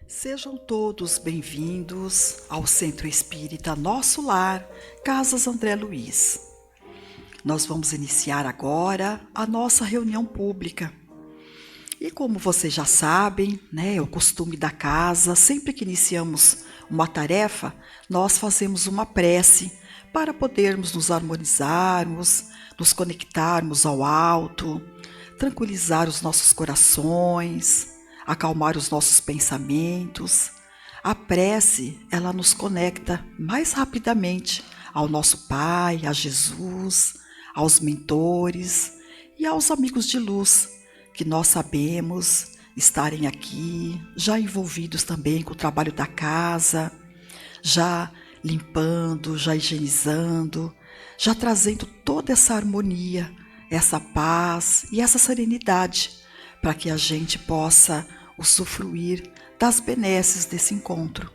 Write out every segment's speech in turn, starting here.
Sejam todos bem-vindos ao Centro Espírita Nosso Lar, Casas André Luiz. Nós vamos iniciar agora a nossa reunião pública. E como vocês já sabem, é o costume da casa, sempre que iniciamos uma tarefa, nós fazemos uma prece para podermos nos harmonizarmos, nos conectarmos ao alto, tranquilizar os nossos corações, acalmar os nossos pensamentos. A prece, ela nos conecta mais rapidamente ao nosso Pai, a Jesus, aos mentores e aos amigos de luz, que nós sabemos estarem aqui, já envolvidos também com o trabalho da casa, já limpando, já higienizando, já trazendo toda essa harmonia, essa paz e essa serenidade, para que a gente possa usufruir das benesses desse encontro.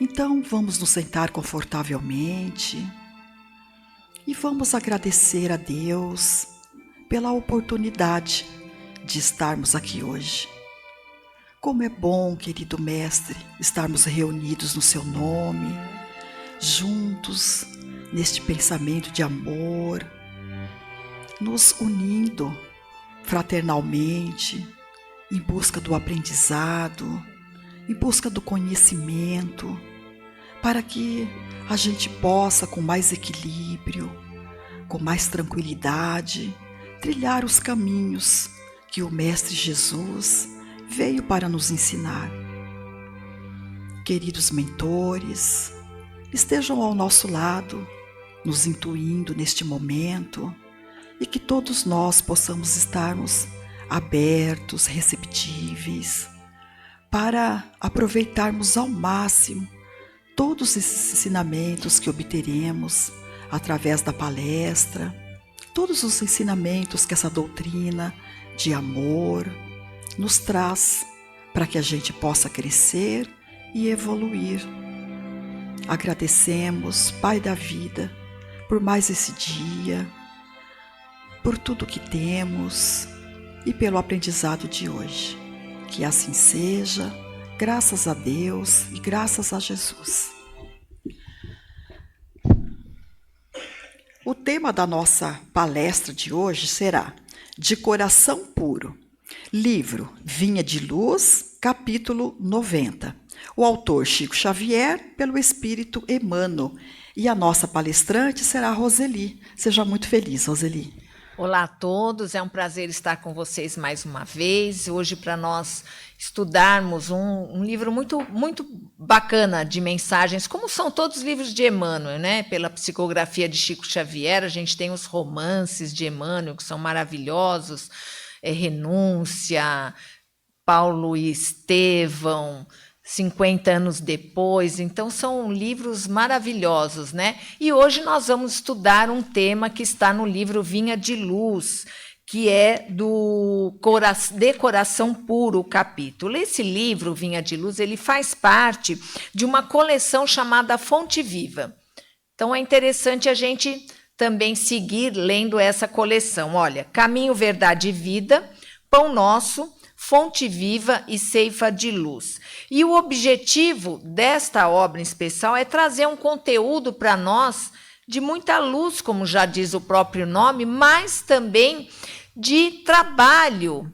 Então vamos nos sentar confortavelmente e vamos agradecer a Deus pela oportunidade de estarmos aqui hoje. Como é bom, querido Mestre, estarmos reunidos no seu nome, juntos neste pensamento de amor, nos unindo fraternalmente, em busca do aprendizado, em busca do conhecimento, para que a gente possa, com mais equilíbrio, com mais tranquilidade, trilhar os caminhos que o Mestre Jesus veio para nos ensinar. Queridos mentores, estejam ao nosso lado, nos intuindo neste momento, e que todos nós possamos estarmos abertos, receptíveis, para aproveitarmos ao máximo todos esses ensinamentos que obteremos através da palestra, todos os ensinamentos que essa doutrina de amor nos traz para que a gente possa crescer e evoluir. Agradecemos, Pai da vida, por mais esse dia, por tudo que temos e pelo aprendizado de hoje. Que assim seja, graças a Deus e graças a Jesus. O tema da nossa palestra de hoje será De Coração Puro, livro Vinha de Luz, capítulo 90. O autor Chico Xavier, pelo Espírito Emmanuel. E a nossa palestrante será a Roseli. Seja muito feliz, Roseli. Olá a todos, é um prazer estar com vocês mais uma vez. Hoje, para nós estudarmos um livro muito bacana de mensagens, como são todos os livros de Emmanuel, né? Pela psicografia de Chico Xavier, a gente tem os romances de Emmanuel, que são maravilhosos, Renúncia, Paulo e Estevão, 50 anos depois, então são livros maravilhosos, né? E hoje nós vamos estudar um tema que está no livro Vinha de Luz, que é De Coração Puro, o capítulo. Esse livro, Vinha de Luz, ele faz parte de uma coleção chamada Fonte Viva. Então é interessante a gente também seguir lendo essa coleção. Olha, Caminho, Verdade e Vida, Pão Nosso, Fonte Viva e Ceifa de Luz. E o objetivo desta obra em especial é trazer um conteúdo para nós de muita luz, como já diz o próprio nome, mas também de trabalho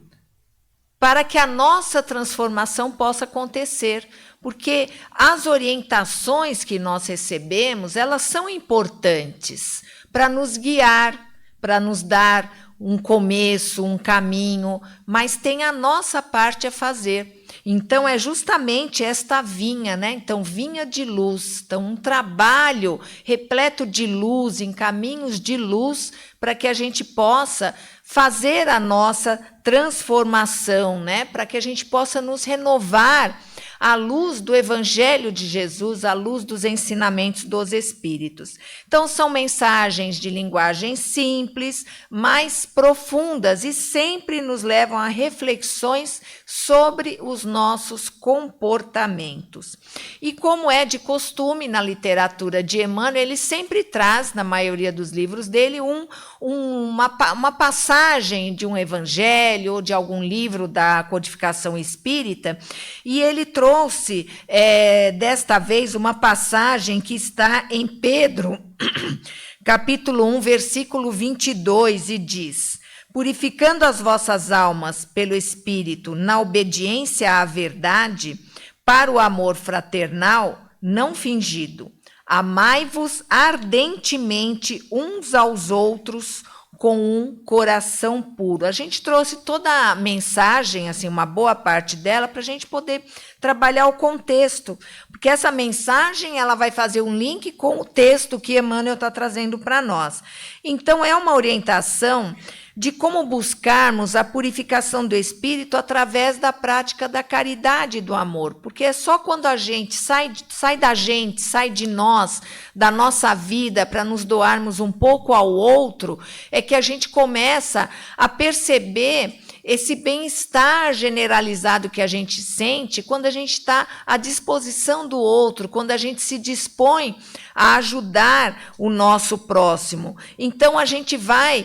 para que a nossa transformação possa acontecer. Porque as orientações que nós recebemos, elas são importantes para nos guiar, para nos dar um começo, um caminho, mas tem a nossa parte a fazer. Então, é justamente esta vinha, né? Então, vinha de luz. Então, um trabalho repleto de luz, em caminhos de luz, para que a gente possa fazer a nossa transformação, né? Para que a gente possa nos renovar à luz do Evangelho de Jesus, à luz dos ensinamentos dos Espíritos. Então, são mensagens de linguagem simples, mais profundas e sempre nos levam a reflexões sobre os nossos comportamentos. E como é de costume na literatura de Emmanuel, ele sempre traz, na maioria dos livros dele, uma passagem de um evangelho ou de algum livro da codificação espírita, e ele trouxe trouxe, desta vez, uma passagem que está em Pedro, capítulo 1, versículo 22, e diz: purificando as vossas almas pelo Espírito na obediência à verdade, para o amor fraternal não fingido. Amai-vos ardentemente uns aos outros com um coração puro. A gente trouxe toda a mensagem, assim, uma boa parte dela, para a gente poder trabalhar o contexto, porque essa mensagem ela vai fazer um link com o texto que Emmanuel está trazendo para nós. Então, é uma orientação de como buscarmos a purificação do espírito através da prática da caridade e do amor, porque é só quando a gente sai da gente, sai de nós, da nossa vida, para nos doarmos um pouco ao outro, é que a gente começa a perceber esse bem-estar generalizado que a gente sente quando a gente está à disposição do outro, quando a gente se dispõe a ajudar o nosso próximo. Então, a gente vai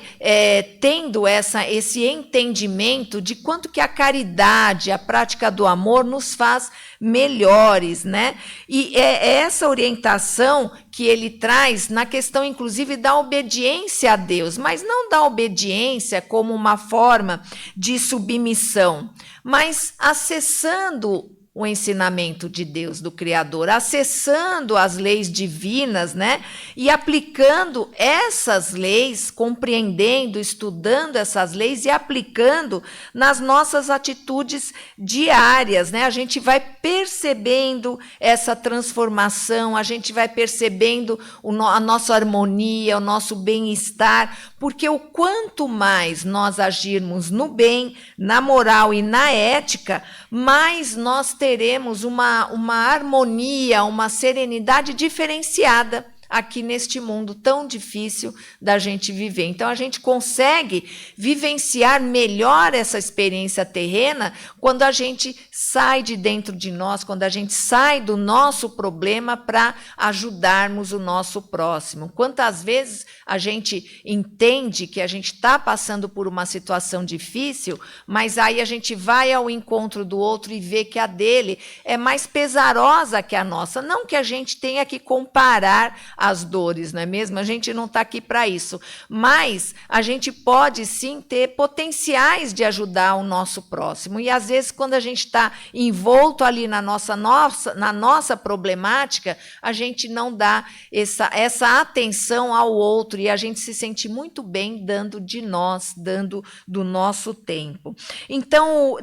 tendo esse entendimento de quanto que a caridade, a prática do amor nos faz melhores, né? E é essa orientação que ele traz na questão, inclusive, da obediência a Deus, mas não da obediência como uma forma de submissão, mas acessando o ensinamento de Deus, do Criador, acessando as leis divinas, né? E aplicando essas leis, compreendendo, estudando essas leis e aplicando nas nossas atitudes diárias, né? A gente vai percebendo essa transformação, a gente vai percebendo a nossa harmonia, o nosso bem-estar, porque o quanto mais nós agirmos no bem, na moral e na ética, mais nós teremos uma harmonia, uma serenidade diferenciada aqui neste mundo tão difícil da gente viver. Então, a gente consegue vivenciar melhor essa experiência terrena quando a gente sai de dentro de nós, quando a gente sai do nosso problema para ajudarmos o nosso próximo. Quantas vezes a gente entende que a gente está passando por uma situação difícil, mas aí a gente vai ao encontro do outro e vê que a dele é mais pesarosa que a nossa. Não que a gente tenha que comparar as dores, não é mesmo? A gente não está aqui para isso, mas a gente pode sim ter potenciais de ajudar o nosso próximo, e às vezes quando a gente está envolto ali na nossa problemática, a gente não dá essa atenção ao outro, e a gente se sente muito bem dando de nós, dando do nosso tempo. Então,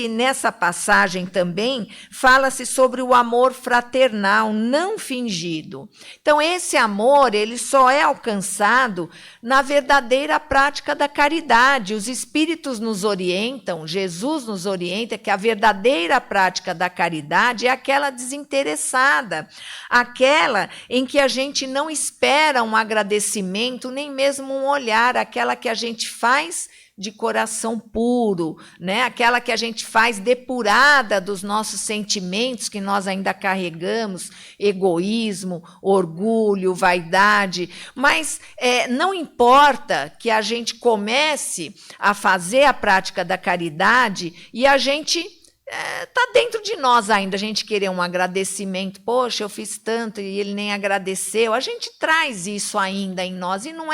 nessa passagem também, fala-se sobre o amor fraternal, não fingido. Então, esse amor, ele só é alcançado na verdadeira prática da caridade. Os Espíritos nos orientam, Jesus nos orienta que a verdadeira prática da caridade é aquela desinteressada, aquela em que a gente não espera um agradecimento, nem mesmo um olhar, aquela que a gente faz de coração puro, né? Aquela que a gente faz depurada dos nossos sentimentos que nós ainda carregamos, egoísmo, orgulho, vaidade, mas não importa que a gente comece a fazer a prática da caridade e a gente está dentro de nós ainda, a gente querer um agradecimento, poxa, eu fiz tanto e ele nem agradeceu, a gente traz isso ainda em nós e não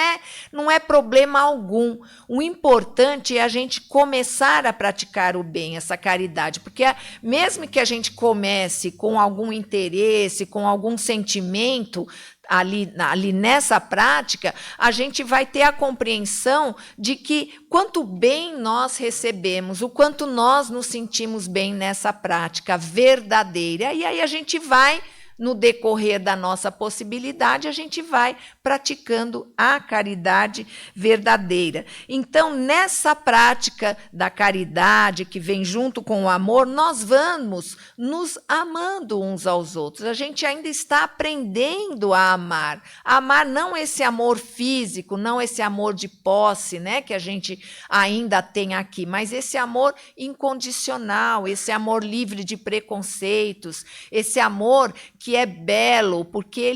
é problema algum. O importante é a gente começar a praticar o bem, essa caridade, porque mesmo que a gente comece com algum interesse, com algum sentimento, ali nessa prática, a gente vai ter a compreensão de que quanto bem nós recebemos, o quanto nós nos sentimos bem nessa prática verdadeira. E aí a gente vai, no decorrer da nossa possibilidade, a gente vai praticando a caridade verdadeira. Então, nessa prática da caridade, que vem junto com o amor, nós vamos nos amando uns aos outros. A gente ainda está aprendendo a amar. Amar não esse amor físico, não esse amor de posse, né, que a gente ainda tem aqui, mas esse amor incondicional, esse amor livre de preconceitos, esse amor que é belo, porque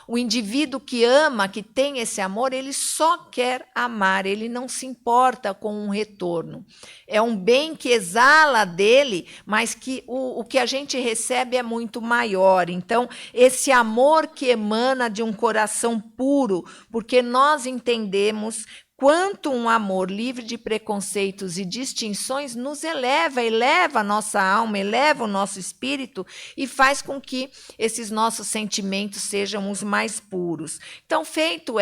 o indivíduo que ama, que tem esse amor, ele só quer amar, ele não se importa com um retorno. É um bem que exala dele, mas que o que a gente recebe é muito maior. Então, esse amor que emana de um coração puro, porque nós entendemos quanto um amor livre de preconceitos e distinções nos eleva a nossa alma, eleva o nosso espírito e faz com que esses nossos sentimentos sejam os mais puros. Então, feito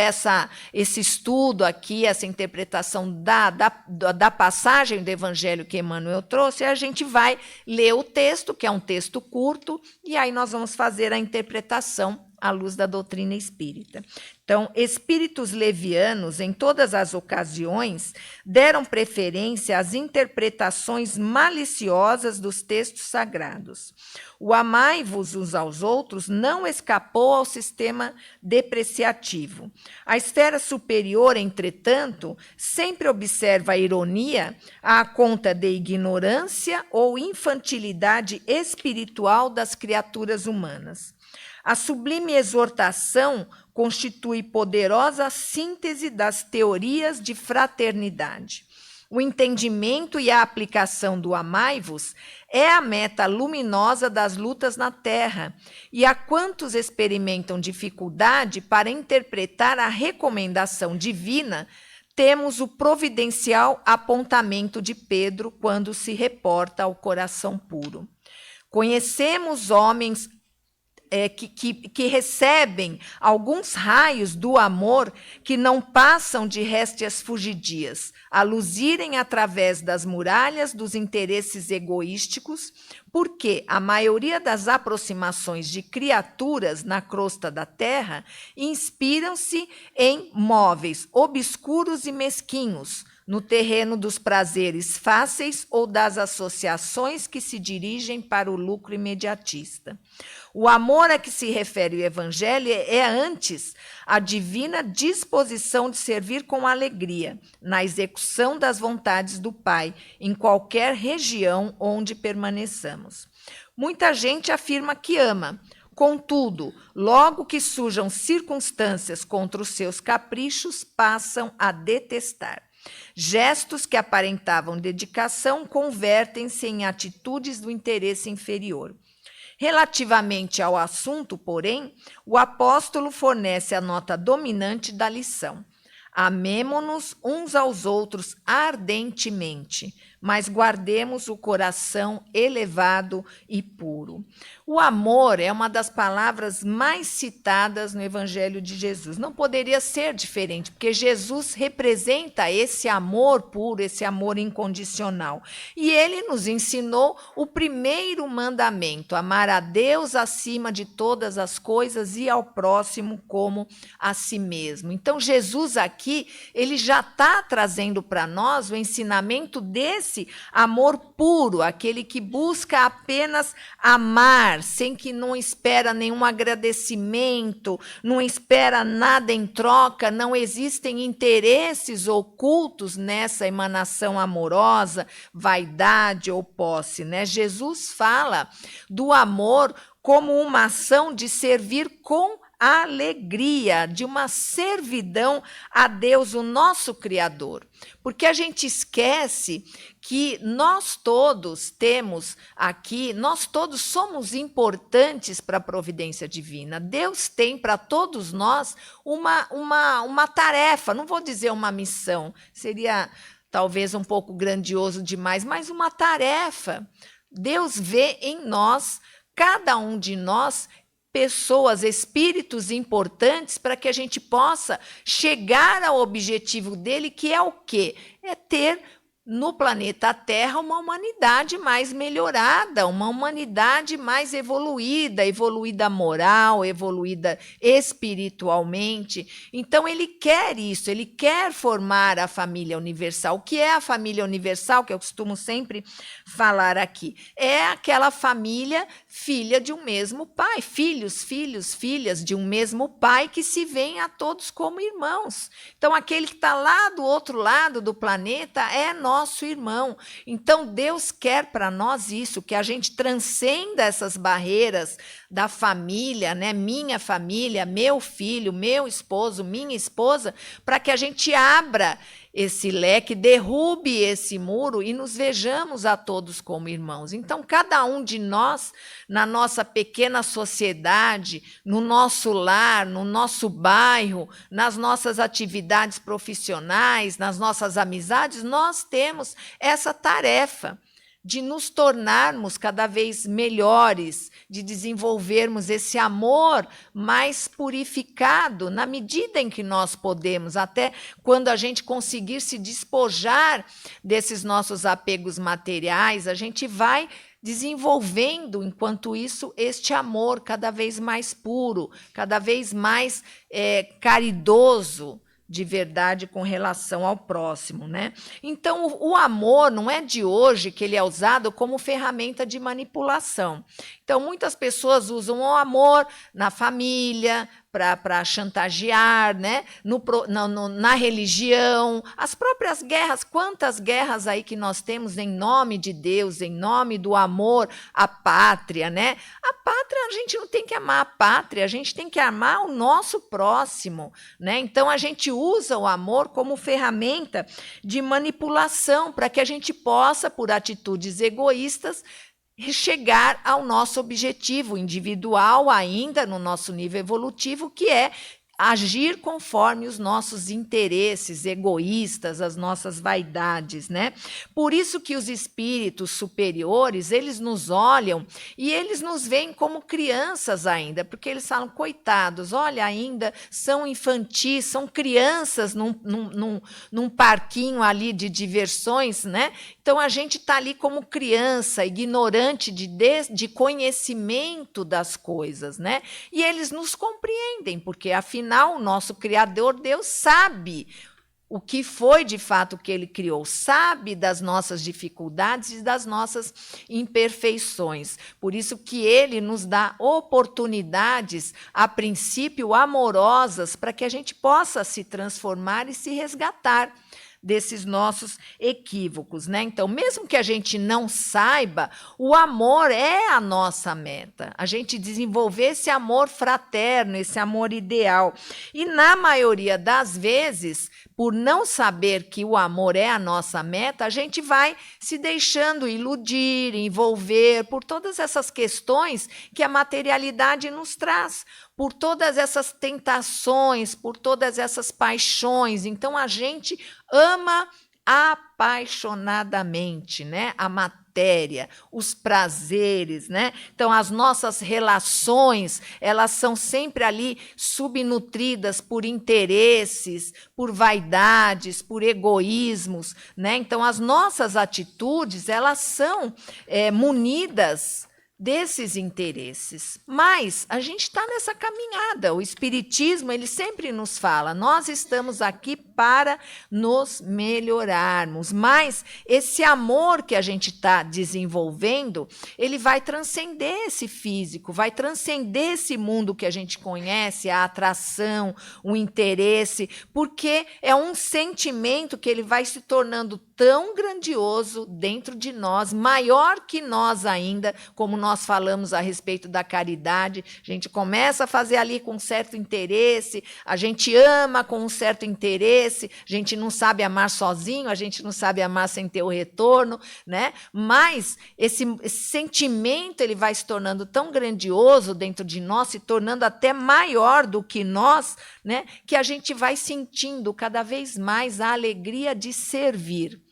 esse estudo aqui, essa interpretação da passagem do Evangelho que Emmanuel trouxe, a gente vai ler o texto, que é um texto curto, e aí nós vamos fazer a interpretação à luz da doutrina espírita. Então, espíritos levianos, em todas as ocasiões, deram preferência às interpretações maliciosas dos textos sagrados. O amai-vos uns aos outros não escapou ao sistema depreciativo. A esfera superior, entretanto, sempre observa a ironia à conta de ignorância ou infantilidade espiritual das criaturas humanas. A sublime exortação constitui poderosa síntese das teorias de fraternidade. O entendimento e a aplicação do amai-vos é a meta luminosa das lutas na Terra, e a quantos experimentam dificuldade para interpretar a recomendação divina, temos o providencial apontamento de Pedro quando se reporta ao coração puro. Conhecemos homens que recebem alguns raios do amor que não passam de réstias fugidias, a luzirem através das muralhas dos interesses egoísticos, porque a maioria das aproximações de criaturas na crosta da terra inspiram-se em móveis obscuros e mesquinhos, no terreno dos prazeres fáceis ou das associações que se dirigem para o lucro imediatista. O amor a que se refere o Evangelho é antes a divina disposição de servir com alegria, na execução das vontades do Pai, em qualquer região onde permaneçamos. Muita gente afirma que ama, contudo, logo que surjam circunstâncias contra os seus caprichos, passam a detestar. Gestos que aparentavam dedicação convertem-se em atitudes do interesse inferior. Relativamente ao assunto, porém, o apóstolo fornece a nota dominante da lição. Amemo-nos uns aos outros ardentemente, mas guardemos o coração elevado e puro. O amor é uma das palavras mais citadas no Evangelho de Jesus. Não poderia ser diferente, porque Jesus representa esse amor puro, esse amor incondicional. E ele nos ensinou o primeiro mandamento, amar a Deus acima de todas as coisas e ao próximo como a si mesmo. Então, Jesus aqui, ele já está trazendo para nós o ensinamento desse amor puro, aquele que busca apenas amar, sem que não espera nenhum agradecimento, não espera nada em troca, não existem interesses ocultos nessa emanação amorosa, vaidade ou posse, né? Jesus fala do amor como uma ação de servir com alegria, de uma servidão a Deus, o nosso Criador. Porque a gente esquece que nós todos temos aqui, nós todos somos importantes para a providência divina. Deus tem para todos nós uma tarefa, não vou dizer uma missão, seria talvez um pouco grandioso demais, mas uma tarefa. Deus vê em nós, cada um de nós, pessoas, espíritos importantes para que a gente possa chegar ao objetivo dele, que é o quê? É ter no planeta Terra uma humanidade mais melhorada, uma humanidade mais evoluída moral, evoluída espiritualmente. Então ele quer isso, ele quer formar a família universal. O que é a família universal, que eu costumo sempre falar aqui? É aquela família filha de um mesmo pai, filhos, filhas de um mesmo pai que se veem a todos como irmãos. Então aquele que está lá do outro lado do planeta é nós. nosso irmão. Então, Deus quer para nós isso, que a gente transcenda essas barreiras da família, né? Minha família, meu filho, meu esposo, minha esposa, para que a gente abra esse leque, derrube esse muro e nos vejamos a todos como irmãos. Então, cada um de nós, na nossa pequena sociedade, no nosso lar, no nosso bairro, nas nossas atividades profissionais, nas nossas amizades, nós temos essa tarefa de nos tornarmos cada vez melhores, de desenvolvermos esse amor mais purificado, na medida em que nós podemos, até quando a gente conseguir se despojar desses nossos apegos materiais, a gente vai desenvolvendo, enquanto isso, este amor cada vez mais puro, cada vez mais caridoso, de verdade com relação ao próximo, né? Então, o amor não é de hoje que ele é usado como ferramenta de manipulação. Então, muitas pessoas usam o amor na família, para chantagear, né? Na religião, as próprias guerras, quantas guerras aí que nós temos em nome de Deus, em nome do amor à pátria, né? A pátria, a gente não tem que amar a pátria, a gente tem que amar o nosso próximo, né? Então, a gente usa o amor como ferramenta de manipulação para que a gente possa, por atitudes egoístas, chegar ao nosso objetivo individual, ainda no nosso nível evolutivo, que é agir conforme os nossos interesses egoístas, as nossas vaidades, né? Por isso que os espíritos superiores, eles nos olham e eles nos veem como crianças ainda, porque eles falam, coitados, olha, ainda são infantis, são crianças num parquinho ali de diversões, né? Então, a gente está ali como criança, ignorante de conhecimento das coisas, né? E eles nos compreendem, porque, afinal, o nosso Criador, Deus, sabe o que foi de fato que ele criou, sabe das nossas dificuldades e das nossas imperfeições. Por isso que ele nos dá oportunidades, a princípio amorosas, para que a gente possa se transformar e se resgatar desses nossos equívocos, né? Então, mesmo que a gente não saiba, o amor é a nossa meta. A gente desenvolver esse amor fraterno, esse amor ideal. E na maioria das vezes, por não saber que o amor é a nossa meta, a gente vai se deixando iludir, envolver por todas essas questões que a materialidade nos traz, por todas essas tentações, por todas essas paixões. Então, a gente ama apaixonadamente, né? A matéria, os prazeres, né? Então, as nossas relações, elas são sempre ali subnutridas por interesses, por vaidades, por egoísmos, né? Então, as nossas atitudes, elas são munidas desses interesses. Mas a gente está nessa caminhada. O Espiritismo, ele sempre nos fala, nós estamos aqui para nos melhorarmos. Mas esse amor que a gente está desenvolvendo, ele vai transcender esse físico, vai transcender esse mundo que a gente conhece, a atração, o interesse, porque é um sentimento que ele vai se tornando tão grandioso dentro de nós, maior que nós ainda, como nós falamos a respeito da caridade. A gente começa a fazer ali com um certo interesse, a gente ama com um certo interesse, a gente não sabe amar sozinho, a gente não sabe amar sem ter o retorno, né? Mas esse sentimento, ele vai se tornando tão grandioso dentro de nós, se tornando até maior do que nós, né? Que a gente vai sentindo cada vez mais a alegria de servir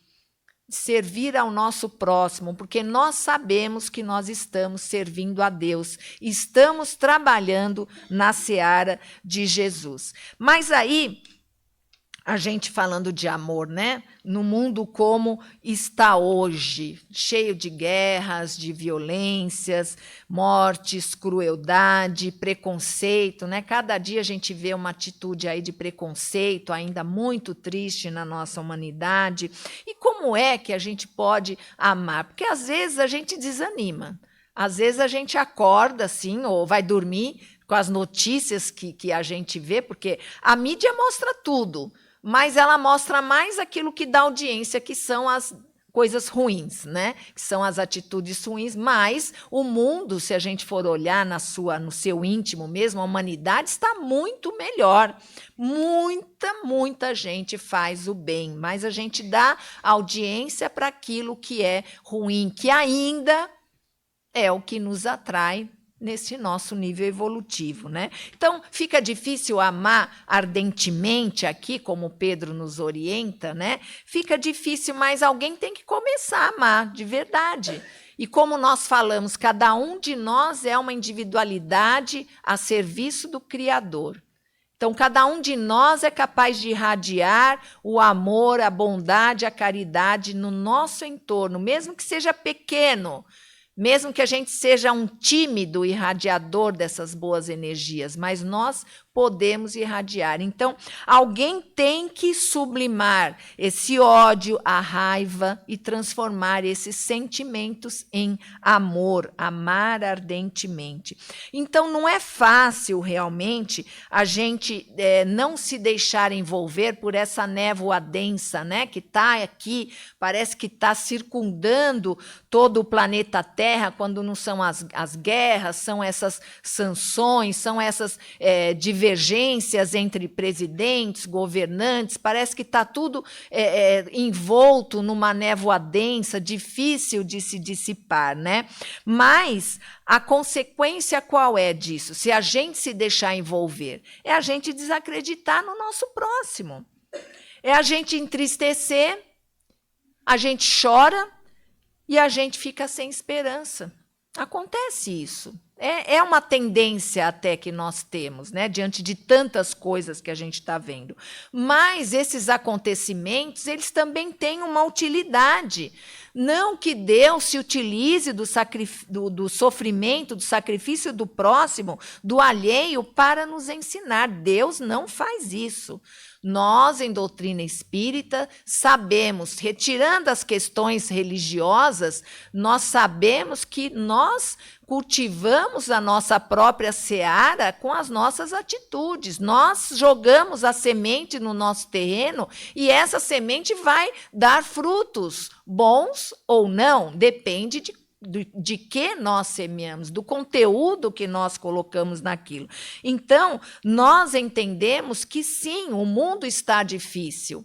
ao nosso próximo, porque nós sabemos que nós estamos servindo a Deus, estamos trabalhando na seara de Jesus. Mas aí, a gente falando de amor, né? No mundo como está hoje, cheio de guerras, de violências, mortes, crueldade, preconceito, né? Cada dia a gente vê uma atitude aí de preconceito ainda muito triste na nossa humanidade. E como é que a gente pode amar? Porque às vezes a gente desanima, às vezes a gente acorda assim, ou vai dormir com as notícias que a gente vê, porque a mídia mostra tudo. mas ela mostra mais aquilo que dá audiência, que são as coisas ruins, né? Que são as atitudes ruins, mas o mundo, se a gente for olhar no seu íntimo mesmo, a humanidade está muito melhor. Muita gente faz o bem, mas a gente dá audiência para aquilo que é ruim, que ainda é o que nos atrai nesse nosso nível evolutivo, né? Então, fica difícil amar ardentemente aqui, como Pedro nos orienta, né? Fica difícil, mas alguém tem que começar a amar de verdade. E como nós falamos, cada um de nós é uma individualidade a serviço do Criador. Então, cada um de nós é capaz de irradiar o amor, a bondade, a caridade no nosso entorno, mesmo que seja pequeno, mesmo que a gente seja um tímido irradiador dessas boas energias, mas nós podemos irradiar. Então, alguém tem que sublimar esse ódio, a raiva e transformar esses sentimentos em amor, amar ardentemente. Então, não é fácil realmente a gente não se deixar envolver por essa névoa densa, né, que está aqui, parece que está circundando todo o planeta Terra, quando não são as guerras, são essas sanções, são essas divergências entre presidentes, governantes, parece que está tudo envolto numa névoa densa, difícil de se dissipar, né? Mas a consequência qual é disso? Se a gente se deixar envolver, é a gente desacreditar no nosso próximo, é a gente entristecer, a gente chora e a gente fica sem esperança. Acontece isso. É uma tendência até que nós temos, né, diante de tantas coisas que a gente está vendo. Mas esses acontecimentos, eles também têm uma utilidade. Não que Deus se utilize do sofrimento, do sacrifício do próximo, do alheio, para nos ensinar. Deus não faz isso. Nós, em doutrina espírita, sabemos, retirando as questões religiosas, nós sabemos que nós cultivamos a nossa própria seara com as nossas atitudes. Nós jogamos a semente no nosso terreno e essa semente vai dar frutos, bons ou não, depende de que nós semeamos, do conteúdo que nós colocamos naquilo. Então, nós entendemos que sim, o mundo está difícil,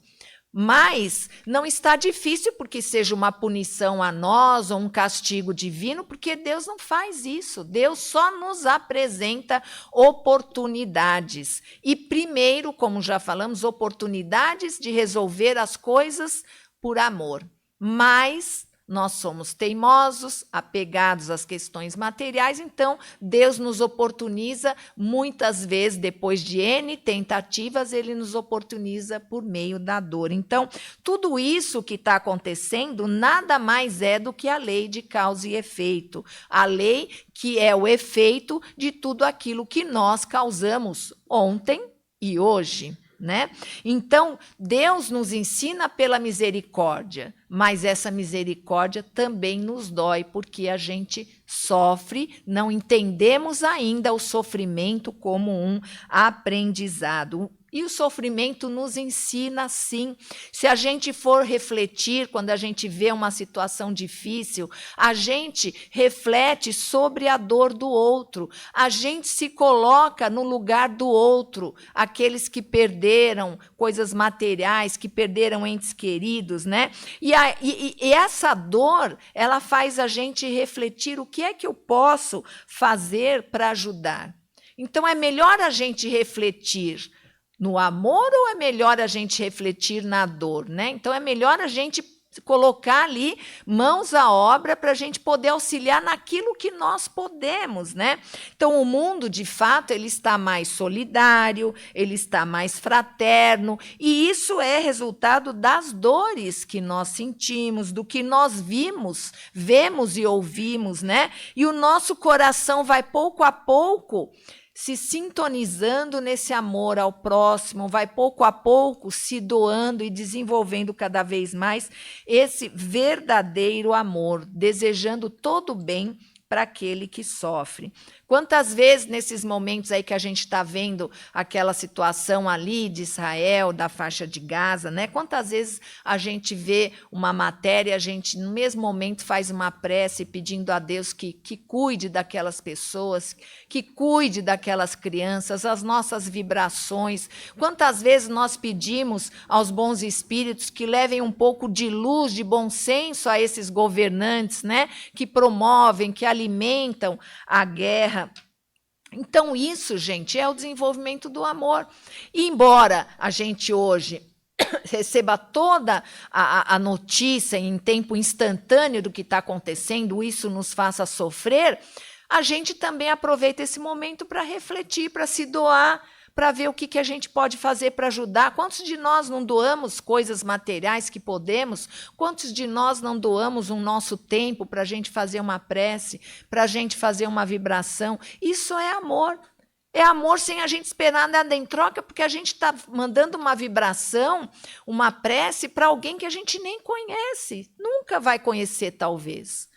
mas não está difícil porque seja uma punição a nós ou um castigo divino, porque Deus não faz isso. Deus só nos apresenta oportunidades. E primeiro, como já falamos, oportunidades de resolver as coisas por amor. Mas nós somos teimosos, apegados às questões materiais, então Deus nos oportuniza muitas vezes, depois de N tentativas, ele nos oportuniza por meio da dor. Então, tudo isso que está acontecendo nada mais é do que a lei de causa e efeito. A lei que é o efeito de tudo aquilo que nós causamos ontem e hoje, né? Então, Deus nos ensina pela misericórdia, mas essa misericórdia também nos dói, porque a gente sofre, não entendemos ainda o sofrimento como um aprendizado. E o sofrimento nos ensina, sim. Se a gente for refletir, quando a gente vê uma situação difícil, a gente reflete sobre a dor do outro. A gente se coloca no lugar do outro, aqueles que perderam coisas materiais, que perderam entes queridos, né? E essa dor, ela faz a gente refletir o que é que eu posso fazer para ajudar. Então, é melhor a gente refletir no amor ou é melhor a gente refletir na dor, né? Então, é melhor a gente colocar ali mãos à obra para a gente poder auxiliar naquilo que nós podemos, né? Então, o mundo, de fato, ele está mais solidário, ele está mais fraterno, e isso é resultado das dores que nós sentimos, do que nós vemos e ouvimos, né? E o nosso coração vai pouco a pouco se sintonizando nesse amor ao próximo, vai pouco a pouco se doando e desenvolvendo cada vez mais esse verdadeiro amor, desejando todo o bem para aquele que sofre. Quantas vezes, nesses momentos aí que a gente está vendo aquela situação ali de Israel, da faixa de Gaza, né? Quantas vezes a gente vê uma matéria, a gente, no mesmo momento, faz uma prece pedindo a Deus que cuide daquelas pessoas, que cuide daquelas crianças, as nossas vibrações. Quantas vezes nós pedimos aos bons espíritos que levem um pouco de luz, de bom senso a esses governantes, né? Que promovem, que alimentam a guerra. Então, isso, gente, é o desenvolvimento do amor. E embora a gente hoje receba toda a notícia em tempo instantâneo do que está acontecendo, isso nos faça sofrer, a gente também aproveita esse momento para refletir, para se doar, para ver o que a gente pode fazer para ajudar. Quantos de nós não doamos coisas materiais que podemos? Quantos de nós não doamos o nosso tempo para a gente fazer uma prece, para a gente fazer uma vibração? Isso é amor. É amor sem a gente esperar nada em troca, porque a gente está mandando uma vibração, uma prece para alguém que a gente nem conhece, nunca vai conhecer, talvez.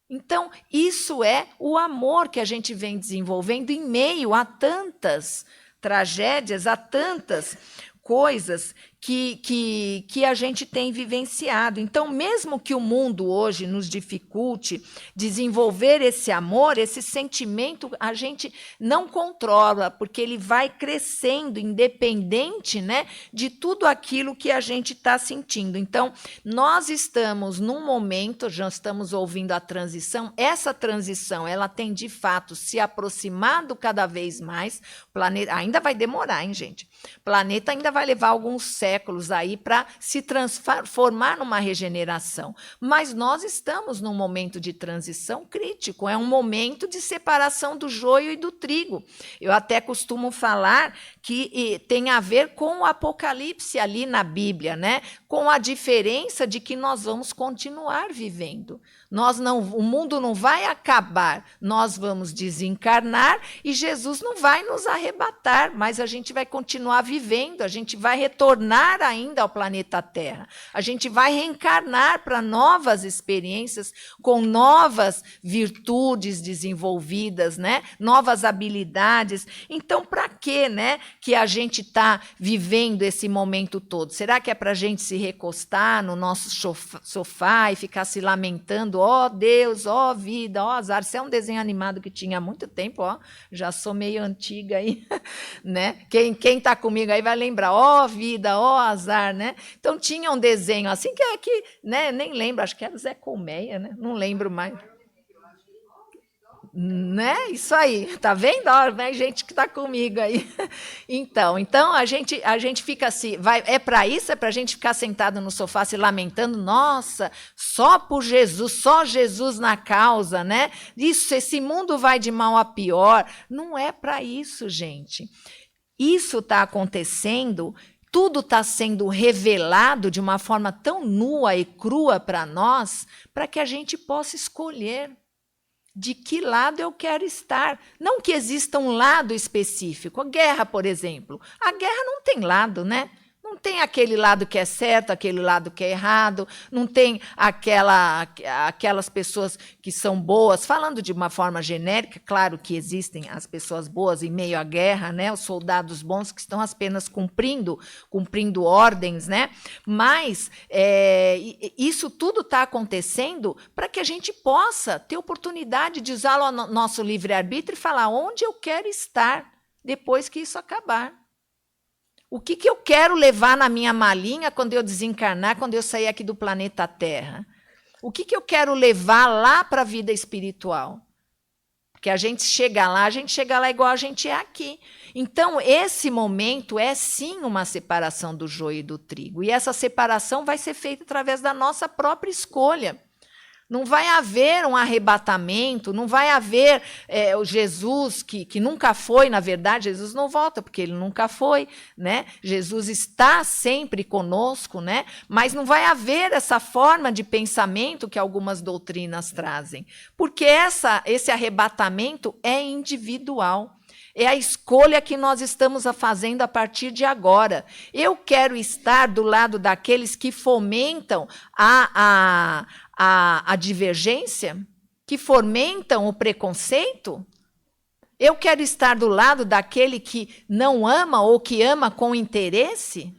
Então, isso é o amor que a gente vem desenvolvendo em meio a tantas tragédias, há tantas coisas que a gente tem vivenciado. Então, mesmo que o mundo hoje nos dificulte desenvolver esse amor, esse sentimento, a gente não controla, porque ele vai crescendo, independente, né, de tudo aquilo que a gente está sentindo. Então, nós estamos num momento, já estamos ouvindo a transição, essa transição, ela tem, de fato, se aproximado cada vez mais. O planeta ainda vai demorar, hein, gente? O planeta ainda vai levar alguns séculos aí para se transformar numa regeneração. Mas nós estamos num momento de transição crítico, é um momento de separação do joio e do trigo. Eu até costumo falar que tem a ver com o Apocalipse ali na Bíblia, né? Com a diferença de que nós vamos continuar vivendo. O mundo não vai acabar, nós vamos desencarnar e Jesus não vai nos arrebatar, mas a gente vai continuar vivendo, a gente vai retornar ainda ao planeta Terra, a gente vai reencarnar para novas experiências, com novas virtudes desenvolvidas, né? Novas habilidades. Então, para quê, né, que a gente está vivendo esse momento todo? Será que é para a gente se recostar no nosso sofá e ficar se lamentando? Ó Deus, ó vida, ó azar. Isso é um desenho animado que tinha há muito tempo, ó. Já sou meio antiga aí, né? Quem está comigo aí vai lembrar, ó vida, ó azar, né? Então tinha um desenho assim que né, nem lembro, acho que era o Zé Colmeia, né? Não lembro mais. Né? Isso aí, tá vendo? Ó, né, gente que está comigo aí. Então a gente fica assim, é para isso, é para a gente ficar sentado no sofá se lamentando, nossa, só por Jesus, só Jesus na causa, né? Isso, esse mundo vai de mal a pior. Não é para isso, gente. Isso está acontecendo. Tudo está sendo revelado de uma forma tão nua e crua para nós, para que a gente possa escolher de que lado eu quero estar. Não que exista um lado específico. A guerra, por exemplo. A guerra não tem lado, né? Não tem aquele lado que é certo, aquele lado que é errado, não tem aquelas pessoas que são boas, falando de uma forma genérica, claro que existem as pessoas boas em meio à guerra, né? Os soldados bons que estão apenas cumprindo ordens, né? Mas isso tudo está acontecendo para que a gente possa ter oportunidade de usar o nosso livre-arbítrio e falar onde eu quero estar depois que isso acabar. O que eu quero levar na minha malinha quando eu desencarnar, quando eu sair aqui do planeta Terra? O que eu quero levar lá para a vida espiritual? Porque a gente chega lá igual a gente é aqui. Então, esse momento é sim uma separação do joio e do trigo. E essa separação vai ser feita através da nossa própria escolha. Não vai haver um arrebatamento, não vai haver o Jesus que nunca foi, na verdade, Jesus não volta, porque ele nunca foi, né? Jesus está sempre conosco, né? Mas não vai haver essa forma de pensamento que algumas doutrinas trazem, porque esse arrebatamento é individual. É a escolha que nós estamos fazendo a partir de agora. Eu quero estar do lado daqueles que fomentam a divergência, que fomentam o preconceito? Eu quero estar do lado daquele que não ama ou que ama com interesse?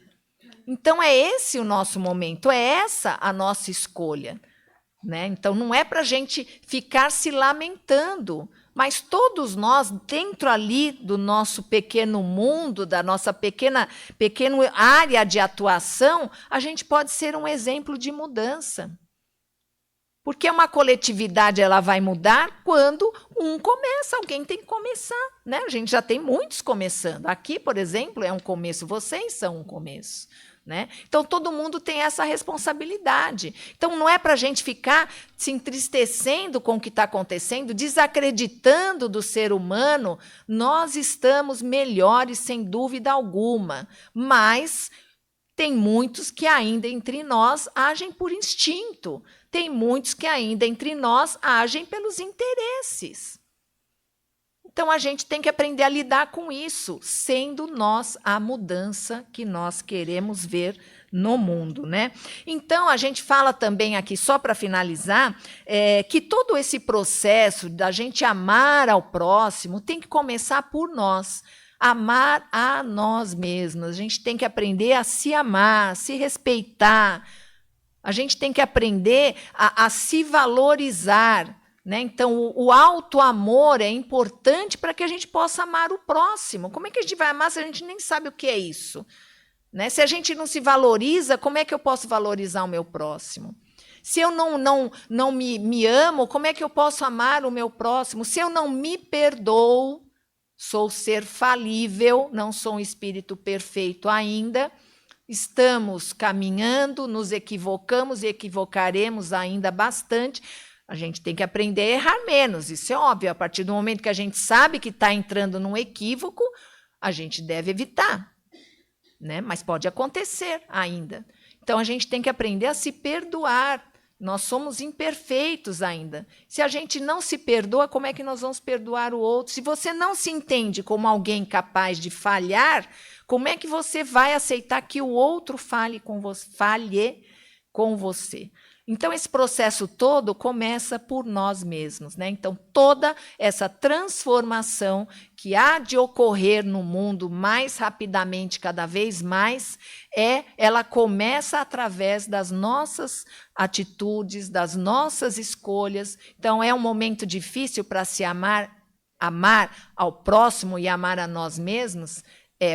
Então, é esse o nosso momento, é essa a nossa escolha. Né? Então, não é para a gente ficar se lamentando, mas todos nós, dentro ali do nosso pequeno mundo, da nossa pequena área de atuação, a gente pode ser um exemplo de mudança. Porque uma coletividade ela vai mudar quando um começa, alguém tem que começar. Né? A gente já tem muitos começando. Aqui, por exemplo, é um começo, vocês são um começo. Né? Então, todo mundo tem essa responsabilidade. Então, não é para a gente ficar se entristecendo com o que está acontecendo, desacreditando do ser humano. Nós estamos melhores, sem dúvida alguma, mas tem muitos que ainda entre nós agem por instinto. Tem muitos que ainda entre nós agem pelos interesses. Então, a gente tem que aprender a lidar com isso, sendo nós a mudança que nós queremos ver no mundo. Né? Então, a gente fala também aqui, só para finalizar, que todo esse processo da gente amar ao próximo tem que começar por nós. Amar a nós mesmos. A gente tem que aprender a se amar, a se respeitar. A gente tem que aprender a se valorizar. Né? Então, o auto-amor é importante para que a gente possa amar o próximo. Como é que a gente vai amar se a gente nem sabe o que é isso? Né? Se a gente não se valoriza, como é que eu posso valorizar o meu próximo? Se eu não me amo, como é que eu posso amar o meu próximo? Se eu não me perdoo, sou ser falível, não sou um espírito perfeito ainda, estamos caminhando, nos equivocamos e equivocaremos ainda bastante. A gente tem que aprender a errar menos, isso é óbvio. A partir do momento que a gente sabe que está entrando num equívoco, a gente deve evitar. Né? Mas pode acontecer ainda. Então, a gente tem que aprender a se perdoar. Nós somos imperfeitos ainda. Se a gente não se perdoa, como é que nós vamos perdoar o outro? Se você não se entende como alguém capaz de falhar, como é que você vai aceitar que o outro falhe com você? Então, esse processo todo começa por nós mesmos. Né? Então, toda essa transformação que há de ocorrer no mundo mais rapidamente, cada vez mais, ela começa através das nossas atitudes, das nossas escolhas. Então, é um momento difícil para se amar ao próximo e amar a nós mesmos.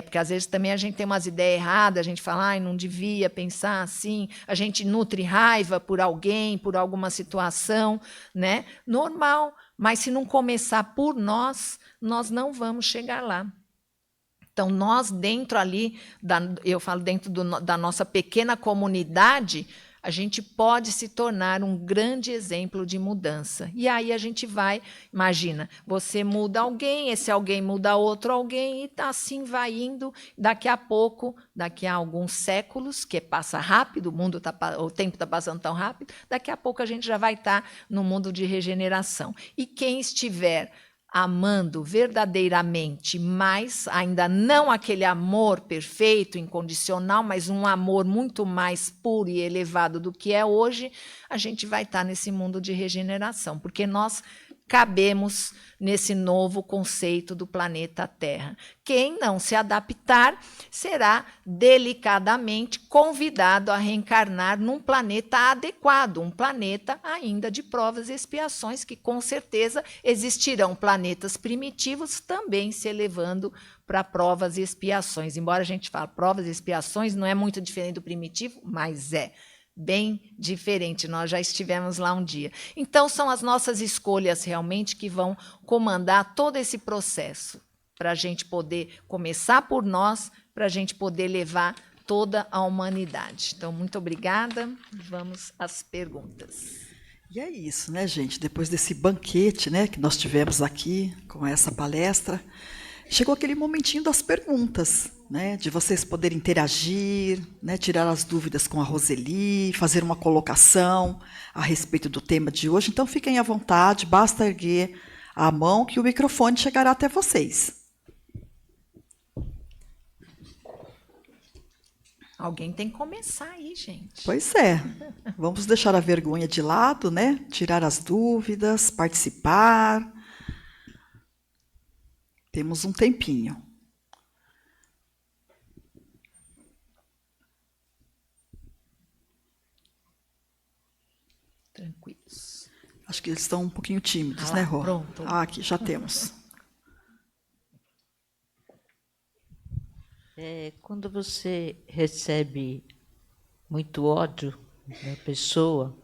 Porque às vezes também a gente tem umas ideias erradas, a gente fala, não devia pensar assim, a gente nutre raiva por alguém, por alguma situação, né? Normal, mas se não começar por nós não vamos chegar lá. Então, nós dentro ali, eu falo dentro da nossa pequena comunidade, a gente pode se tornar um grande exemplo de mudança. E aí a gente vai, imagina, você muda alguém, esse alguém muda outro alguém, e assim vai indo. Daqui a pouco, daqui a alguns séculos, que passa rápido, o tempo está passando tão rápido, daqui a pouco a gente já vai estar no mundo de regeneração. E quem estiver amando verdadeiramente, mas ainda não aquele amor perfeito, incondicional, mas um amor muito mais puro e elevado do que é hoje, a gente vai estar nesse mundo de regeneração, porque nós cabemos nesse novo conceito do planeta Terra. Quem não se adaptar será delicadamente convidado a reencarnar num planeta adequado, um planeta ainda de provas e expiações, que com certeza existirão planetas primitivos também se elevando para provas e expiações. Embora a gente fale provas e expiações, não é muito diferente do primitivo, mas é bem diferente, nós já estivemos lá um dia. Então, são as nossas escolhas realmente que vão comandar todo esse processo, para a gente poder começar por nós, para a gente poder levar toda a humanidade. Então, muito obrigada, vamos às perguntas. E é isso, né, gente? Depois desse banquete, né, que nós tivemos aqui com essa palestra, chegou aquele momentinho das perguntas, né, de vocês poderem interagir, né, tirar as dúvidas com a Roseli, fazer uma colocação a respeito do tema de hoje. Então, fiquem à vontade, basta erguer a mão que o microfone chegará até vocês. Alguém tem que começar aí, gente. Pois é. Vamos deixar a vergonha de lado, né? Tirar as dúvidas, participar. Temos um tempinho. Tranquilos. Acho que eles estão um pouquinho tímidos, lá, né, Rô? pronto. Aqui, já temos. Quando você recebe muito ódio da pessoa,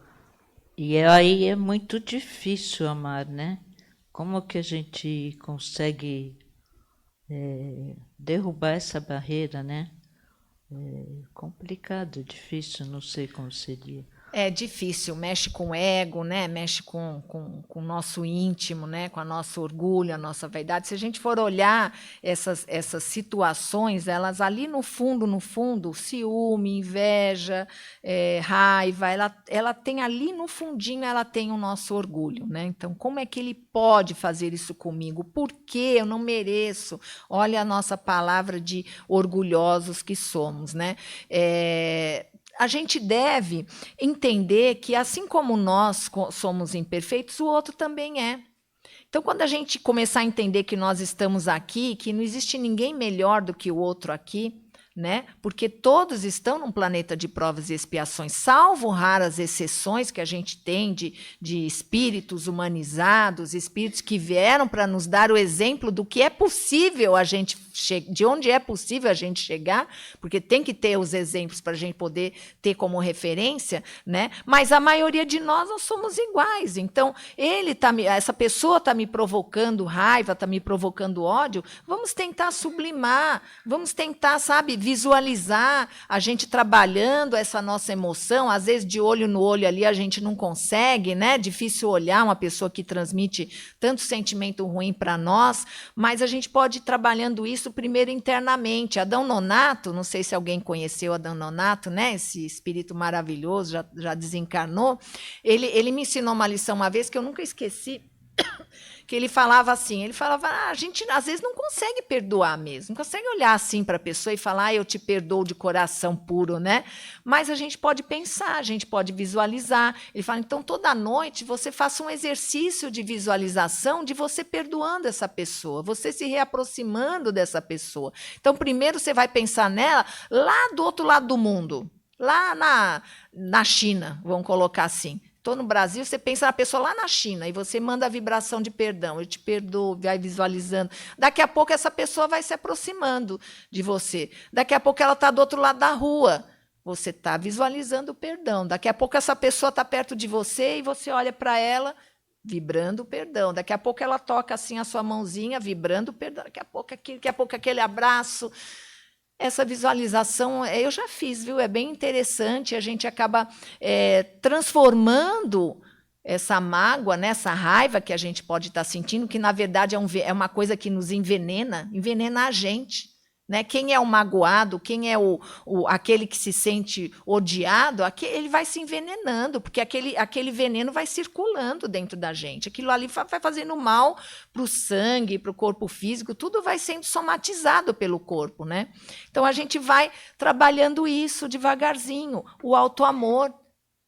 e aí é muito difícil amar, né? Como que a gente consegue derrubar essa barreira, né? É complicado, difícil, não sei como seria. É difícil, mexe com o ego, né? Mexe com o nosso íntimo, né? Com o nosso orgulho, a nossa vaidade. Se a gente for olhar essas situações, elas ali no fundo, ciúme, inveja, raiva, ela tem ali no fundinho, ela tem o nosso orgulho, né? Então, como é que ele pode fazer isso comigo? Por que eu não mereço? Olha a nossa palavra de orgulhosos que somos, né? A gente deve entender que, assim como nós somos imperfeitos, o outro também é. Então, quando a gente começar a entender que nós estamos aqui, que não existe ninguém melhor do que o outro aqui, né? Porque todos estão num planeta de provas e expiações, salvo raras exceções que a gente tem de espíritos humanizados, espíritos que vieram para nos dar o exemplo do que é possível a gente de onde é possível a gente chegar, porque tem que ter os exemplos para a gente poder ter como referência, né? Mas a maioria de nós somos iguais. Então, essa pessoa está me provocando raiva, está me provocando ódio. Vamos tentar sublimar, vamos tentar, sabe, visualizar a gente trabalhando essa nossa emoção. Às vezes, de olho no olho ali, a gente não consegue, né? Difícil olhar uma pessoa que transmite tanto sentimento ruim para nós, mas a gente pode ir trabalhando isso primeiro internamente. Adão Nonato, não sei se alguém conheceu Adão Nonato, né? Esse espírito maravilhoso, já desencarnou. Ele me ensinou uma lição uma vez que eu nunca esqueci, que ele falava assim, a gente às vezes não consegue perdoar mesmo, não consegue olhar assim para a pessoa e falar, eu te perdoo de coração puro, né? Mas a gente pode pensar, a gente pode visualizar. Ele fala, então toda noite você faça um exercício de visualização de você perdoando essa pessoa, você se reaproximando dessa pessoa. Então primeiro você vai pensar nela lá do outro lado do mundo, lá na China, vamos colocar assim. Estou no Brasil, você pensa na pessoa lá na China e você manda a vibração de perdão, eu te perdoo, vai visualizando. Daqui a pouco essa pessoa vai se aproximando de você. Daqui a pouco ela está do outro lado da rua. Você está visualizando o perdão. Daqui a pouco essa pessoa está perto de você e você olha para ela, vibrando o perdão. Daqui a pouco ela toca assim a sua mãozinha, vibrando o perdão. Daqui a pouco aquele abraço. Essa visualização eu já fiz, viu? É bem interessante. A gente acaba transformando essa mágoa, né? Essa raiva que a gente pode estar sentindo, que na verdade é uma coisa que nos envenena a gente. Né? Quem é o magoado, quem é aquele que se sente odiado, ele vai se envenenando, porque aquele veneno vai circulando dentro da gente. Aquilo ali vai fazendo mal para o sangue, para o corpo físico, tudo vai sendo somatizado pelo corpo. Né? Então, a gente vai trabalhando isso devagarzinho. O auto-amor,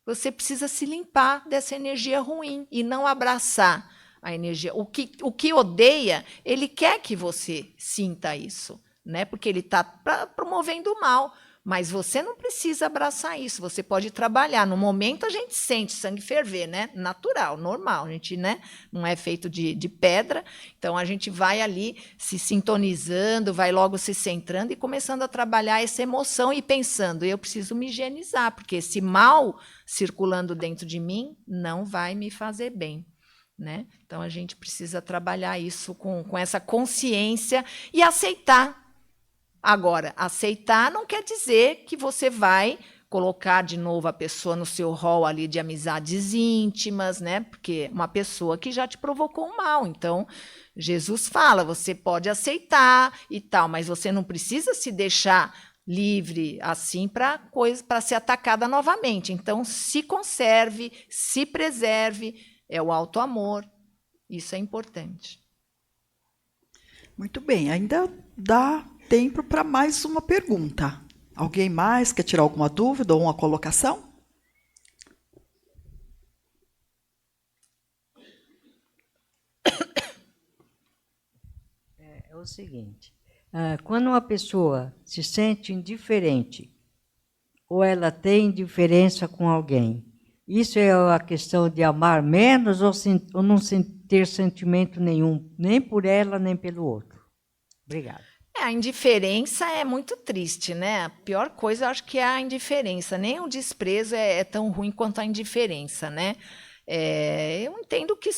você precisa se limpar dessa energia ruim e não abraçar a energia. O que odeia, ele quer que você sinta isso. Né? Porque ele está promovendo o mal, mas você não precisa abraçar isso, você pode trabalhar. No momento a gente sente sangue ferver, né? Natural, normal, a gente, né? Não é feito de pedra, então a gente vai ali se sintonizando, vai logo se centrando e começando a trabalhar essa emoção e pensando, eu preciso me higienizar, porque esse mal circulando dentro de mim não vai me fazer bem. Né? Então a gente precisa trabalhar isso com essa consciência e aceitar. Agora, aceitar não quer dizer que você vai colocar de novo a pessoa no seu rol ali de amizades íntimas, né? Porque uma pessoa que já te provocou um mal. Então, Jesus fala, você pode aceitar e tal, mas você não precisa se deixar livre assim para ser atacada novamente. Então, se conserve, se preserve, é o auto-amor. Isso é importante. Muito bem, ainda dá tempo para mais uma pergunta. Alguém mais quer tirar alguma dúvida ou uma colocação? o seguinte: quando uma pessoa se sente indiferente, ou ela tem indiferença com alguém, isso é a questão de amar menos ou não ter sentimento nenhum, nem por ela, nem pelo outro? Obrigada. A indiferença é muito triste, né? A pior coisa, eu acho que é a indiferença. Nem o desprezo é tão ruim quanto a indiferença, né? Eu entendo que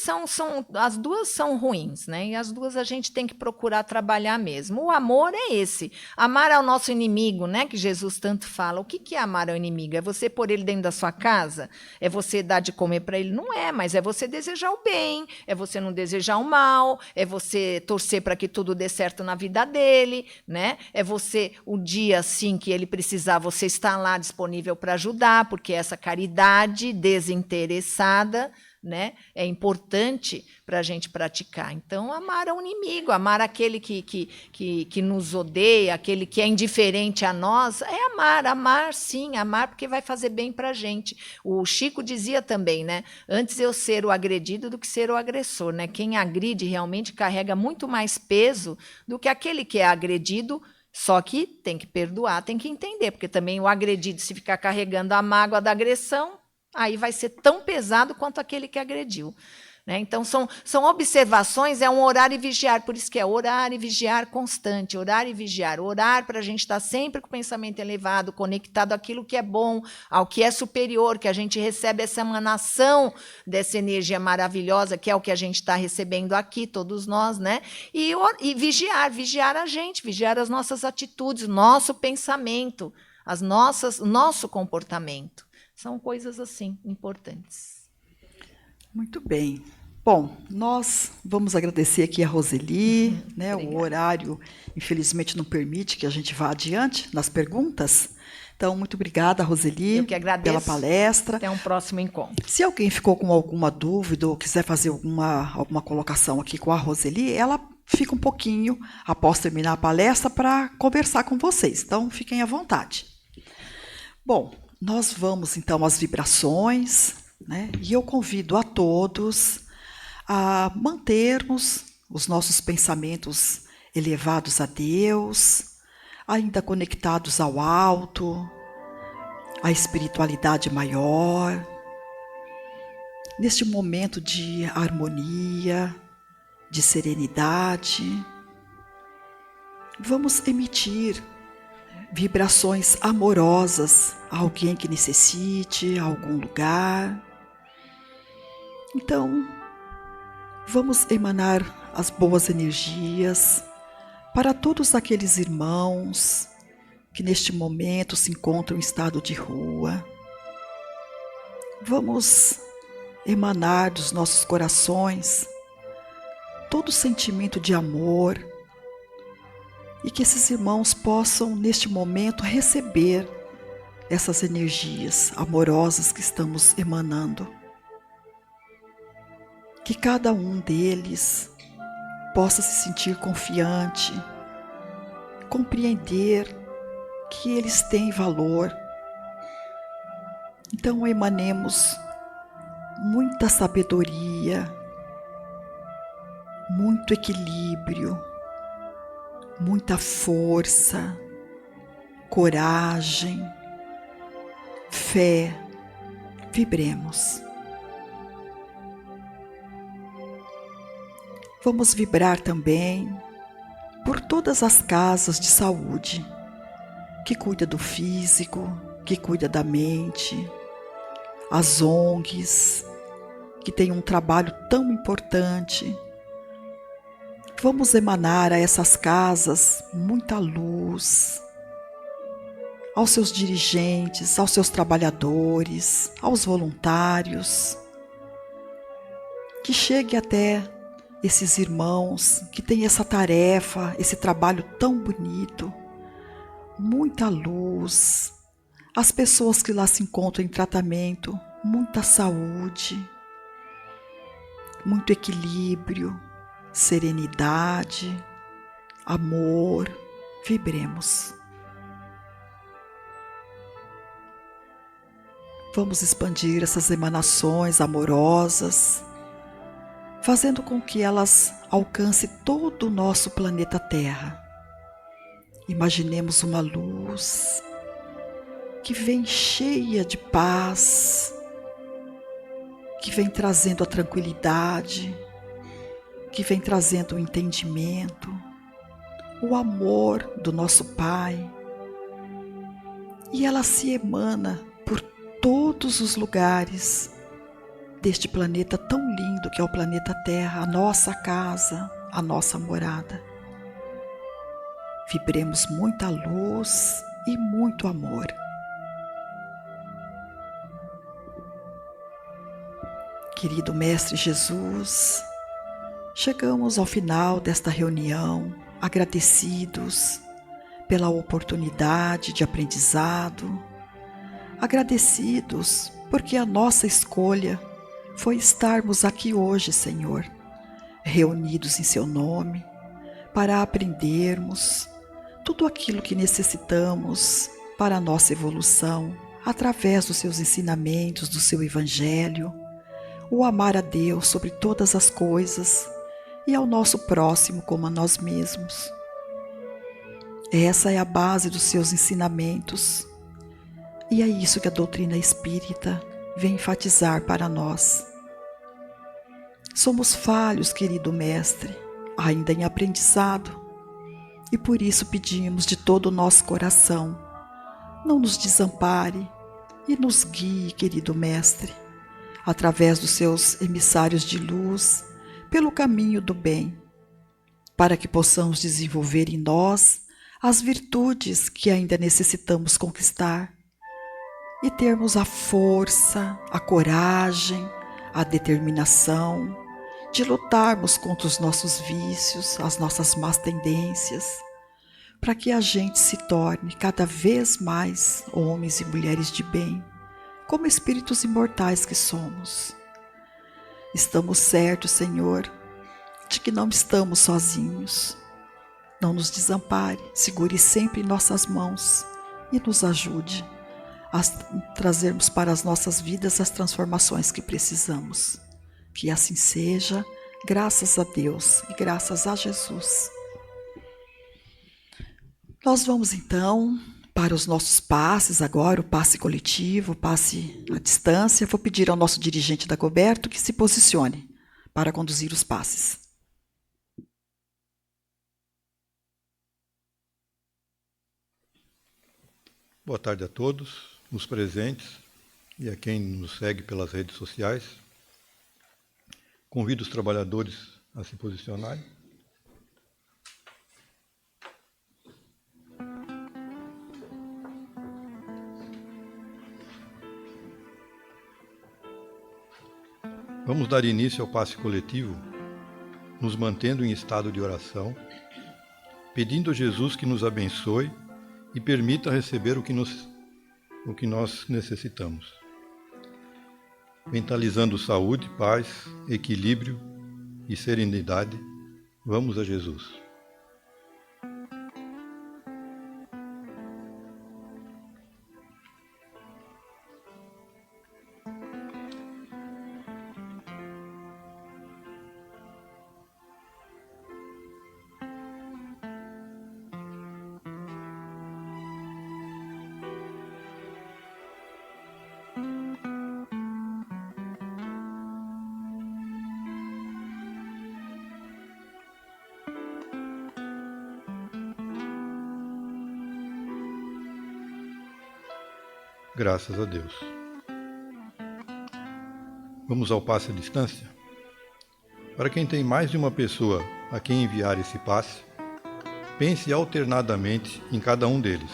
as duas são ruins, né? E as duas a gente tem que procurar trabalhar mesmo. O amor é esse. Amar ao nosso inimigo, né? Que Jesus tanto fala. O que é amar ao inimigo? É você pôr ele dentro da sua casa? É você dar de comer para ele? Não é, mas é você desejar o bem, é você não desejar o mal, é você torcer para que tudo dê certo na vida dele, né? É você, o dia assim que ele precisar, você estar lá disponível para ajudar, porque essa caridade desinteressada, né, é importante para a gente praticar. Então, amar ao inimigo, amar aquele que nos odeia, aquele que é indiferente a nós, é amar sim, amar porque vai fazer bem para a gente. O Chico dizia também, né, antes eu ser o agredido do que ser o agressor, né? Quem agride realmente carrega muito mais peso do que aquele que é agredido. Só que tem que perdoar, tem que entender, porque também o agredido, se ficar carregando a mágoa da agressão, aí vai ser tão pesado quanto aquele que agrediu. Né? Então, são observações, é um orar e vigiar, por isso que é orar e vigiar constante, orar e vigiar. Orar para a gente estar sempre com o pensamento elevado, conectado àquilo que é bom, ao que é superior, que a gente recebe essa emanação dessa energia maravilhosa, que é o que a gente está recebendo aqui, todos nós, né? E vigiar a gente, vigiar as nossas atitudes, nosso pensamento, nosso comportamento. São coisas assim importantes. Muito bem. Bom, nós vamos agradecer aqui a Roseli, né? O horário, infelizmente, não permite que a gente vá adiante nas perguntas. Então, muito obrigada, Roseli, Eu que agradeço. pela palestra. Até um próximo encontro. Se alguém ficou com alguma dúvida ou quiser fazer alguma colocação aqui com a Roseli, ela fica um pouquinho, após terminar a palestra, para conversar com vocês. Então, fiquem à vontade. Bom, nós vamos, então, às vibrações, né? E eu convido a todos a mantermos os nossos pensamentos elevados a Deus, ainda conectados ao alto, à espiritualidade maior, neste momento de harmonia, de serenidade. Vamos emitir vibrações amorosas a alguém que necessite, a algum lugar. Então, vamos emanar as boas energias para todos aqueles irmãos que neste momento se encontram em estado de rua. Vamos emanar dos nossos corações todo sentimento de amor, e que esses irmãos possam, neste momento, receber essas energias amorosas que estamos emanando. Que cada um deles possa se sentir confiante, compreender que eles têm valor. Então, emanemos muita sabedoria, muito equilíbrio, muita força, coragem, fé. Vibremos. Vamos vibrar também por todas as casas de saúde, que cuida do físico, que cuida da mente, as ONGs, que têm um trabalho tão importante. Vamos emanar a essas casas muita luz, aos seus dirigentes, aos seus trabalhadores, aos voluntários. Que chegue até esses irmãos que têm essa tarefa, esse trabalho tão bonito, muita luz. As pessoas que lá se encontram em tratamento, muita saúde, muito equilíbrio, serenidade, amor. Vibremos. Vamos expandir essas emanações amorosas. fazendo com que elas alcancem todo o nosso planeta Terra. Imaginemos uma luz que vem cheia de paz, que vem trazendo a tranquilidade, que vem trazendo o entendimento, o amor do nosso Pai. E ela se emana por todos os lugares deste planeta tão lindo que é o planeta Terra, a nossa casa, a nossa morada. Vibremos muita luz e muito amor. Querido Mestre Jesus, chegamos ao final desta reunião, agradecidos pela oportunidade de aprendizado, agradecidos porque a nossa escolha foi estarmos aqui hoje, Senhor, reunidos em Seu nome, para aprendermos tudo aquilo que necessitamos para a nossa evolução, através dos Seus ensinamentos, do Seu Evangelho, o amar a Deus sobre todas as coisas e ao nosso próximo como a nós mesmos. Essa é a base dos seus ensinamentos e é isso que a doutrina espírita vem enfatizar para nós. Somos falhos, querido Mestre, ainda em aprendizado, e por isso pedimos de todo o nosso coração, não nos desampare e nos guie, querido Mestre, através dos seus emissários de luz, pelo caminho do bem, para que possamos desenvolver em nós as virtudes que ainda necessitamos conquistar e termos a força, a coragem, a determinação de lutarmos contra os nossos vícios, as nossas más tendências, para que a gente se torne cada vez mais homens e mulheres de bem, como espíritos imortais que somos. Estamos certos, Senhor, de que não estamos sozinhos. Não nos desampare, segure sempre em nossas mãos e nos ajude a trazermos para as nossas vidas as transformações que precisamos. Que assim seja, graças a Deus e graças a Jesus. Nós vamos então para os nossos passes agora, o passe coletivo, o passe à distância. Vou pedir ao nosso dirigente da Goberto que se posicione para conduzir os passes. Boa tarde a todos, os presentes e a quem nos segue pelas redes sociais. Convido os trabalhadores a se posicionarem. Vamos dar início ao passe coletivo, nos mantendo em estado de oração, pedindo a Jesus que nos abençoe e permita receber o que nós necessitamos. Mentalizando saúde, paz, equilíbrio e serenidade, vamos a Jesus. Graças a Deus. Vamos ao passe à distância? Para quem tem mais de uma pessoa a quem enviar esse passe, pense alternadamente em cada um deles.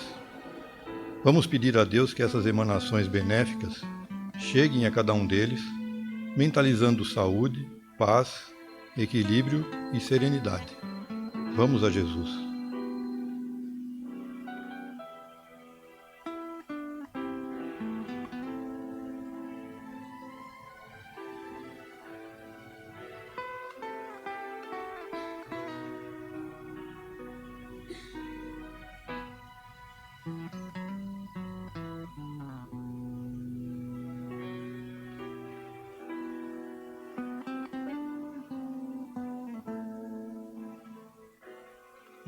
Vamos pedir a Deus que essas emanações benéficas cheguem a cada um deles, mentalizando saúde, paz, equilíbrio e serenidade. Vamos a Jesus.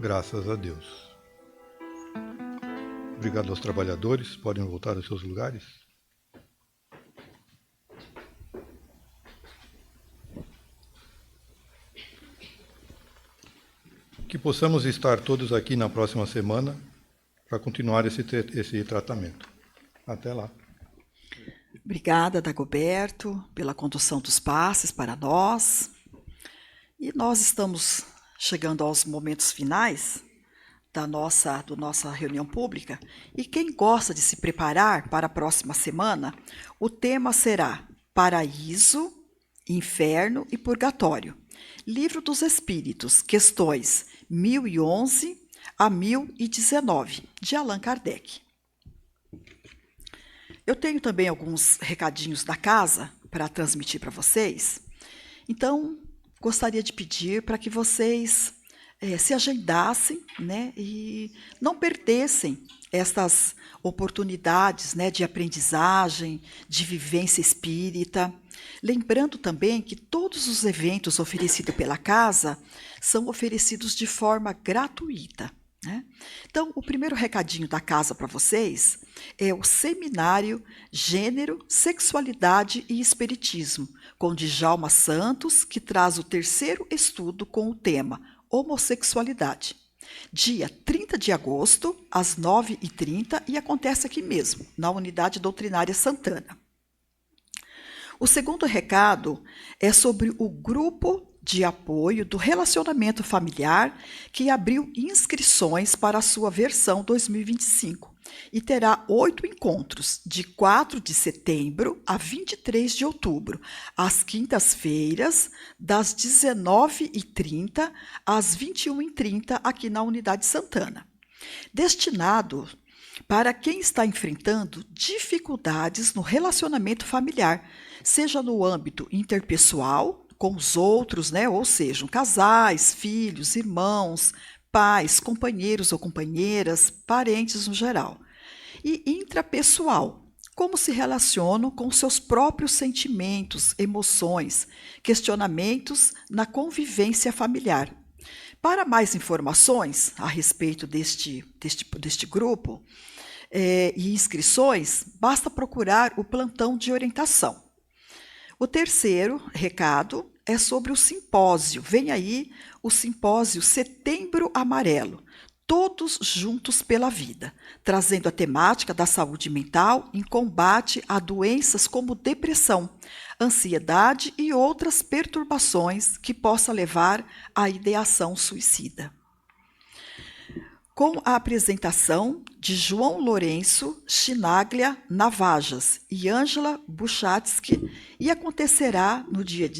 Graças a Deus. Obrigado aos trabalhadores. Podem voltar aos seus lugares. Que possamos estar todos aqui na próxima semana para continuar esse tratamento. Até lá. Obrigada, Dagoberto, pela condução dos passes para nós. E nós estamos chegando aos momentos finais da nossa reunião pública. E quem gosta de se preparar para a próxima semana, o tema será Paraíso, Inferno e Purgatório. Livro dos Espíritos, questões 1011 a 1019, de Allan Kardec. Eu tenho também alguns recadinhos da casa para transmitir para vocês. Então, gostaria de pedir para que vocês se agendassem, né, e não perdessem estas oportunidades, né, de aprendizagem, de vivência espírita. Lembrando também que todos os eventos oferecidos pela casa são oferecidos de forma gratuita, né? Então, o primeiro recadinho da casa para vocês é o seminário Gênero, Sexualidade e Espiritismo, com Djalma Santos, que traz o terceiro estudo com o tema Homossexualidade. Dia 30 de agosto, às 9h30, e acontece aqui mesmo, na Unidade Doutrinária Santana. O segundo recado é sobre o grupo de apoio do relacionamento familiar que abriu inscrições para a sua versão 2025 e terá 8 encontros, de 4 de setembro a 23 de outubro, às quintas-feiras, das 19h30 às 21h30, aqui na Unidade Santana. Destinado para quem está enfrentando dificuldades no relacionamento familiar, seja no âmbito interpessoal, com os outros, né? Ou sejam, casais, filhos, irmãos, pais, companheiros ou companheiras, parentes no geral. E intrapessoal, como se relacionam com seus próprios sentimentos, emoções, questionamentos na convivência familiar. Para mais informações a respeito deste grupo e inscrições, basta procurar o plantão de orientação. O terceiro recado é sobre o simpósio. Vem aí o simpósio Setembro Amarelo, Todos Juntos pela Vida, trazendo a temática da saúde mental em combate a doenças como depressão, ansiedade e outras perturbações que possa levar à ideação suicida. Com a apresentação de João Lourenço Chinaglia Navajas e Ângela Buchatsky, e acontecerá no dia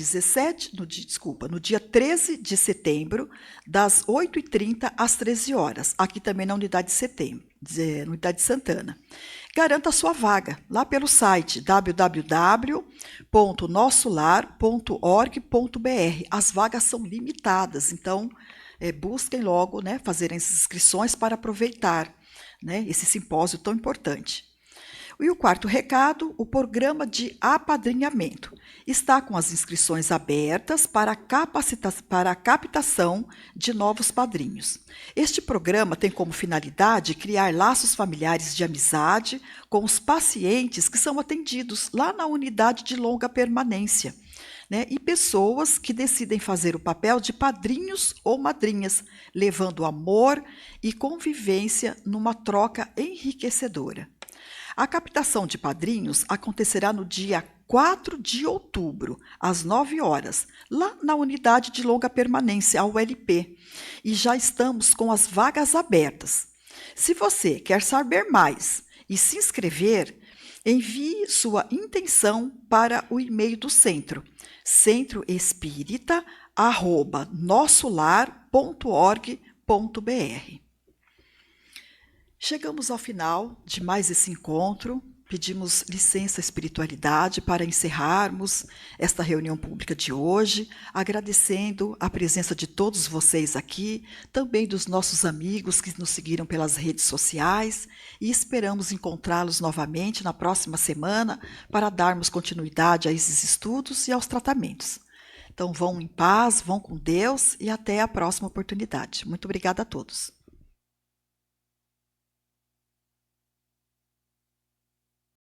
13 de setembro, das 8h30 às 13h, aqui também na Unidade Santana. Garanta a sua vaga lá pelo site www.nossolar.org.br. As vagas são limitadas, então busquem logo, né, fazer as inscrições para aproveitar, né, esse simpósio tão importante. E o quarto recado, o programa de apadrinhamento. Está com as inscrições abertas para a captação de novos padrinhos. Este programa tem como finalidade criar laços familiares de amizade com os pacientes que são atendidos lá na unidade de longa permanência, né, e pessoas que decidem fazer o papel de padrinhos ou madrinhas, levando amor e convivência numa troca enriquecedora. A captação de padrinhos acontecerá no dia 4 de outubro, às 9h, lá na Unidade de Longa Permanência, a ULP, e já estamos com as vagas abertas. Se você quer saber mais e se inscrever, envie sua intenção para o e-mail do centro, centroespírita@nossolar.org.br. Chegamos ao final de mais esse encontro. Pedimos licença à espiritualidade para encerrarmos esta reunião pública de hoje, agradecendo a presença de todos vocês aqui, também dos nossos amigos que nos seguiram pelas redes sociais, e esperamos encontrá-los novamente na próxima semana para darmos continuidade a esses estudos e aos tratamentos. Então vão em paz, vão com Deus e até a próxima oportunidade. Muito obrigada a todos.